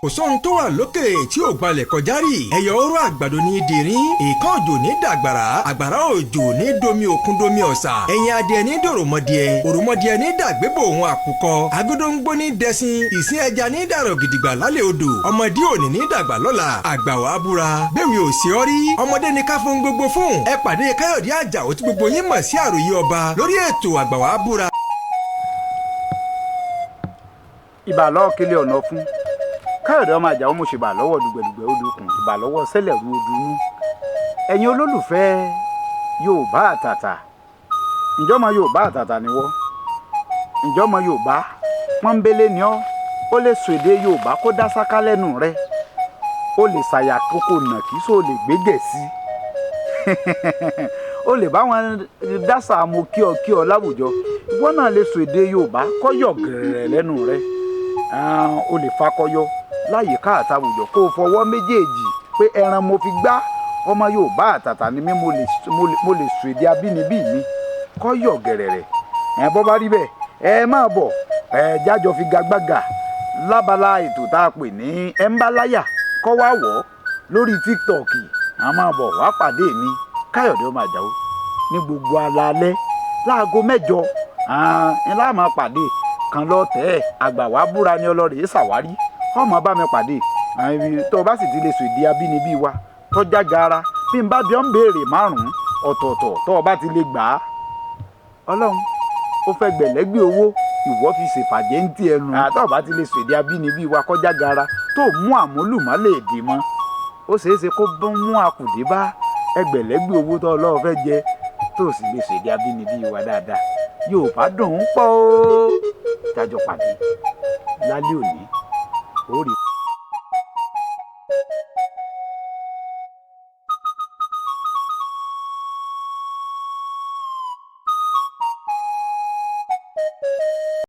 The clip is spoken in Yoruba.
kò sóhun tó wà lókè tí ò gbalẹ̀ kọjá rí. ẹyọ oró àgbàdo ní dìrín, ìkan òjò ní dàgbàrá, àgbàrá òjò ní domi òkun domi ọ̀sà, ẹ̀yìn adìẹ ní dòròmọdìẹ, òròmọdìẹ ní dàgbébò òun àkùkọ, agódóńgbó ní dẹṣin, ìsín ẹja ní dàrọ̀ gidigba lálẹ́ odò, ọmọdé òní ní dàgbà lọ́la, àgbà wàá búra bẹ́ẹ̀ ò sí ọ rí, ọmọdé ní ká fún gbogbo fún. ẹ pàdé Káyọ̀dé Àjàó tí gbogbo yín mọ̀ sí àròyé ọba lórí ètò àgbà wàá búra. ìbà lọ́wọ́ kílé ọ̀nà fún Káyọ̀dé ọmọ Àjàó mo ṣèbà lọ́wọ́ dùgbẹ̀dùgbẹ̀ odòkun, ìbà lọ́wọ́ sẹ́lẹ̀rú odùnú. ẹ̀yin olólùfẹ́ Yorùbá àtàtà, ǹjọ́ ọmọ Yorùbá àtàtà ni wọ́? ǹjọ́ ọmọ Yorùbá pọ́nbélé ni ọ́? ó lè sọ èdè Yorùbá kó dá sáká lẹ́nu rẹ̀, ó lè ṣàyà kókó nàkí só lè gbégẹ̀ sí ó lè bá wọn dásà mo kí ọ láwùjọ. ìwọ náà lè sọ èdè Yorùbá kọ́yọ̀ gẹ̀rẹ̀ lẹ́nu rẹ̀, ó lè fakọyọ láyìíká àtàwùjọ kó o fọwọ́ méjèèjì pé ẹran mo fi gbá ọmọ Yorùbá àtàtà ni mí, mo lè sọ èdè abínibí mi kọ́yọ̀ gẹ̀rẹ̀ rẹ̀. bọ́ bá rí bẹ́ẹ̀ ẹ máa bọ̀ jájọ fi gagbága lábala ètò tá a pè ní láyà kọ́ wá wọ̀ lórí TikTok. a máa bọ̀ wá pàdé mi Káyọ̀dé ọmọ Àjàó ní gbogbo alaalẹ́ láago 8 ńlá máa pàdé kan lọ tẹ́ ẹ̀ àgbà wàá búra ní ọlọ́rẹ̀ ṣàwárí ọmọ bá mi pàdé tó o bá sì ti lè sọ èdè abínibí wa tọ́já gara bí n bá bí ọ́n béèrè 5 ọ̀tọ̀ọ̀tọ̀ tó o bá ti lè gbà á. Ọlọ́run ó fẹ́ gbẹ̀lẹ́gbẹ̀ owó ìwọ fi ṣèfàjẹ́ ń tí ẹnu. tó o bá ti lè sọ èdè abínibí wa kọjá gara tó mú àmúlùmọ́lẹ̀ èdè mọ́, ó ṣeé ṣe kó mú akùdé bá ẹgbẹ̀lẹ́gbẹ̀ owó tó Ọlọ́run fẹ́ jẹ tó sì lè sọ èdè abínibí wa dáadáa. Yorùbá dùn ún pọ̀ ó. jájọ pàdé lálẹ́ òní ó rí.